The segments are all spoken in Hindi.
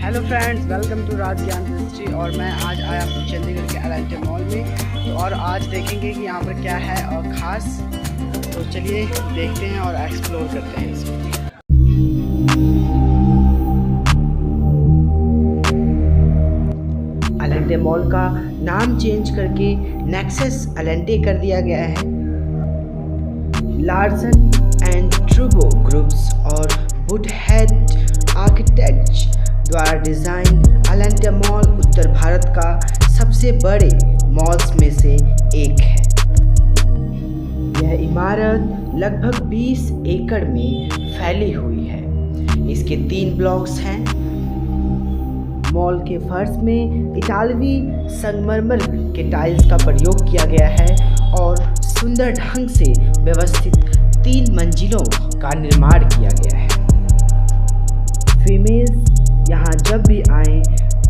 हेलो फ्रेंड्स, वेलकम टू राज ज्ञान हिस्ट्री। और मैं आज आया हूँ चंडीगढ़ के एल&टी मॉल में। तो और आज देखेंगे कि यहाँ पर क्या है और ख़ास। तो चलिए देखते हैं और एक्सप्लोर करते हैं इसको। एल&टी मॉल का नाम चेंज करके नेक्सस एल&टी कर दिया गया है। लार्सन एंड ट्रूबो ग्रुप्स और वुडहेड आर्किटेक्ट्स द्वारा डिज़ाइन एल&टी मॉल उत्तर भारत का सबसे बड़े मॉल्स में से एक है। यह इमारत लगभग 20 एकड़ में फैली हुई है। इसके 3 ब्लॉक्स हैं। मॉल के फर्श में इतालवी संगमरमर के टाइल्स का प्रयोग किया गया है और सुंदर ढंग से व्यवस्थित 3 मंजिलों का निर्माण किया गया है। फीमेल्स यहाँ जब भी आएँ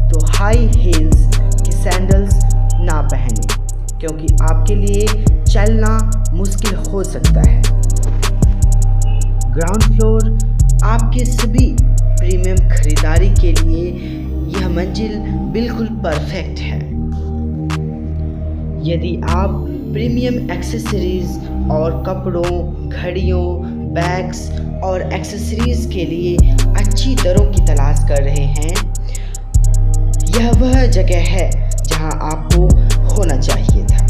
तो हाई हील्स की सैंडल्स ना पहनें, क्योंकि आपके लिए चलना मुश्किल हो सकता है। ग्राउंड फ्लोर आपके सभी प्रीमियम खरीदारी के लिए यह मंजिल बिल्कुल परफेक्ट है। यदि आप प्रीमियम एक्सेसरीज और कपड़ों, घड़ियों, बैग्स और एक्सेसरीज के लिए अच्छी दरों की तलाश कर रहे हैं, यह वह जगह है जहां आपको होना चाहिए था।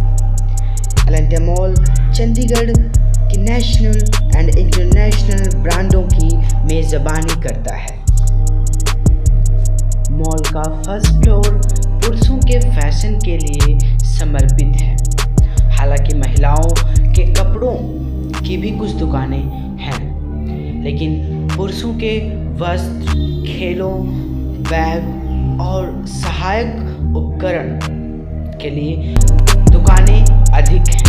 एल&टी मॉल चंडीगढ़ की नेशनल एंड इंटरनेशनल ब्रांडों की मेज़बानी करता है। मॉल का फर्स्ट फ्लोर पुरुषों के फैशन के लिए समर्पित है। हालांकि महिलाओं के कपड़ों की भी कुछ दुकानें हैं, लेकिन पुरुषों के वस्त्र, खेलों, बैग और सहायक उपकरण के लिए दुकानें अधिक हैं।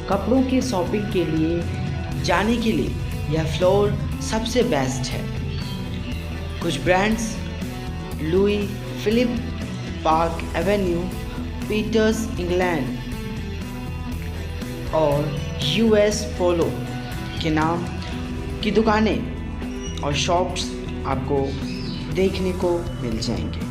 कपड़ों के शॉपिंग के लिए जाने के लिए यह फ्लोर सबसे बेस्ट है। कुछ brands Louis Philippe, Park Avenue, Peter England और यूएस पोलो के नाम की दुकानें और शॉप्स आपको देखने को मिल जाएंगे।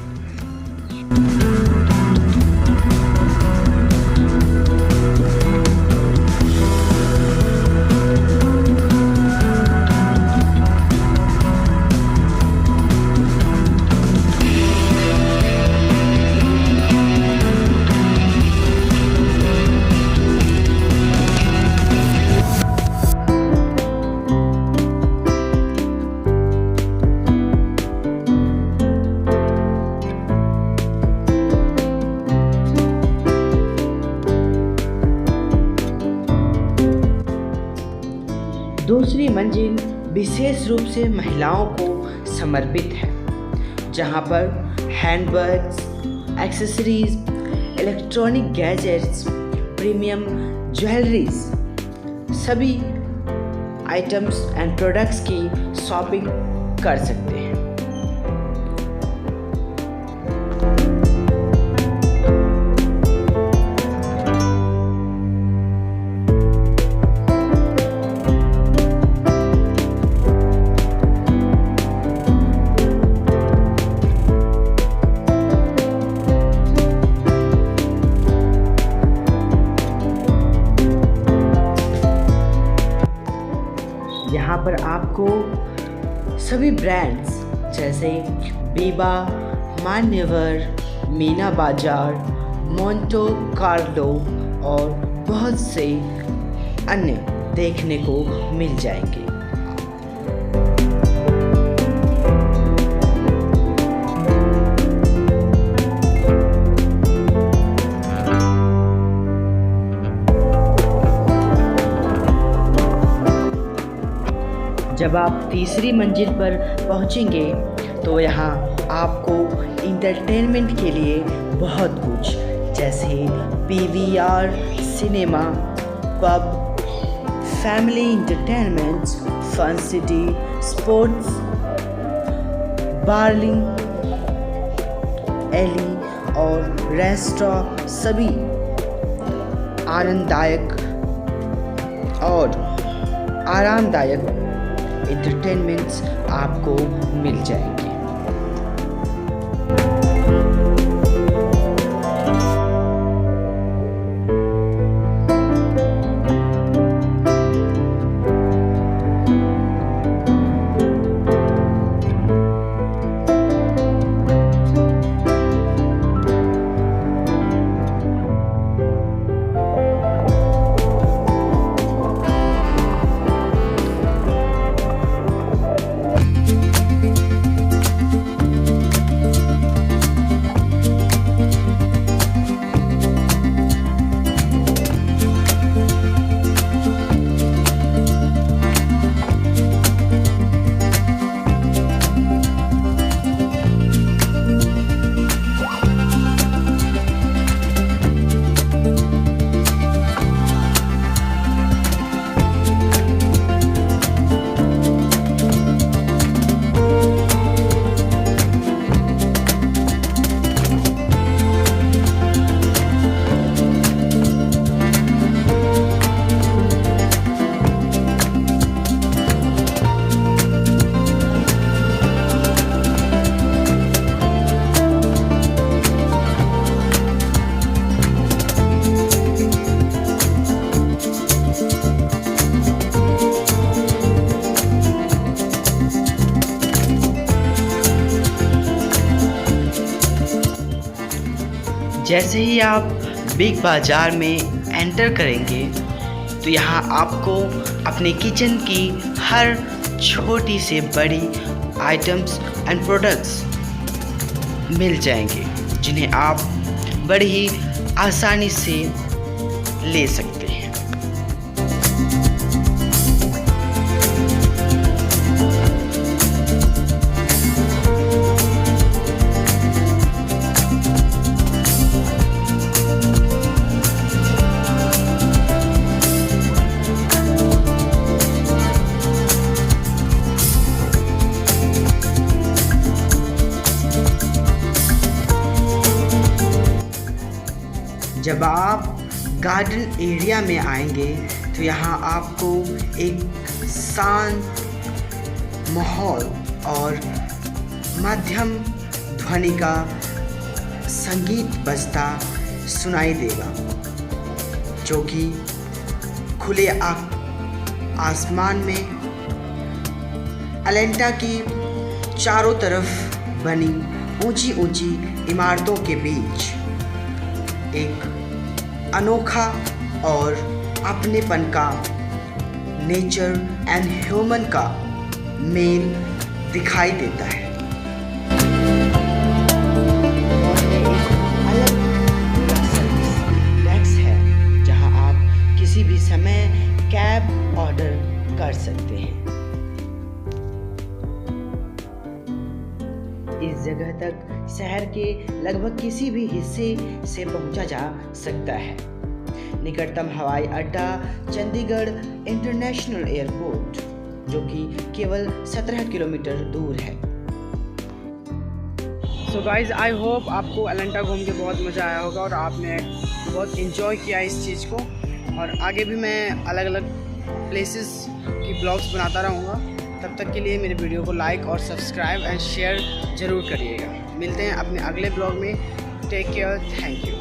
दूसरी मंजिल विशेष रूप से महिलाओं को समर्पित है, जहां पर handbags, accessories, electronic gadgets, premium jewelleries, सभी आइटम्स एंड प्रोडक्ट्स की शॉपिंग कर सकते हैं। यहाँ पर आपको सभी ब्रांड्स जैसे बीबा, मान्यवर, मीना बाजार, मोंटो कार्लो और बहुत से अन्य देखने को मिल जाएंगे। जब आप तीसरी मंजिल पर पहुंचेंगे तो यहाँ आपको इंटरटेनमेंट के लिए बहुत कुछ जैसे PVR, cinema, pub, family entertainments, fun city, sports, bowling alley और रेस्टोरेंट सभी आरामदायक एंटरटेनमेंट्स आपको मिल जाएंगे। जैसे ही आप बिग बाज़ार में एंटर करेंगे तो यहाँ आपको अपने किचन की हर छोटी से बड़ी आइटम्स एंड प्रोडक्ट्स मिल जाएंगे, जिन्हें आप बड़ी ही आसानी से ले सकते हैं। जब आप गार्डन एरिया में आएंगे तो यहाँ आपको एक शांत माहौल और मध्यम ध्वनि का संगीत बजता सुनाई देगा, जो कि खुले आसमान में अटलांटा की चारों तरफ बनी ऊंची ऊंची इमारतों के बीच एक अनोखा और अपनेपन का नेचर एंड ह्यूमन का मेल दिखाई देता है। अलग सर्विस डेस्क है जहां आप किसी भी समय कैब ऑर्डर कर सकते हैं। जगह तक शहर के लगभग किसी भी हिस्से से पहुंचा जा सकता है। निकटतम हवाई अड्डा चंडीगढ़ इंटरनेशनल एयरपोर्ट, जो कि केवल 17 किलोमीटर दूर है। सो गाइज, आई होप आपको एलेंटा घूम के बहुत मज़ा आया होगा और आपने बहुत इन्जॉय किया इस चीज़ को। और आगे भी मैं अलग अलग प्लेसेस की ब्लॉग्स बनाता रहूँगा। तब तक के लिए मेरे वीडियो को लाइक और सब्सक्राइब एंड शेयर ज़रूर करिएगा। मिलते हैं अपने अगले ब्लॉग में। Take care, thank you.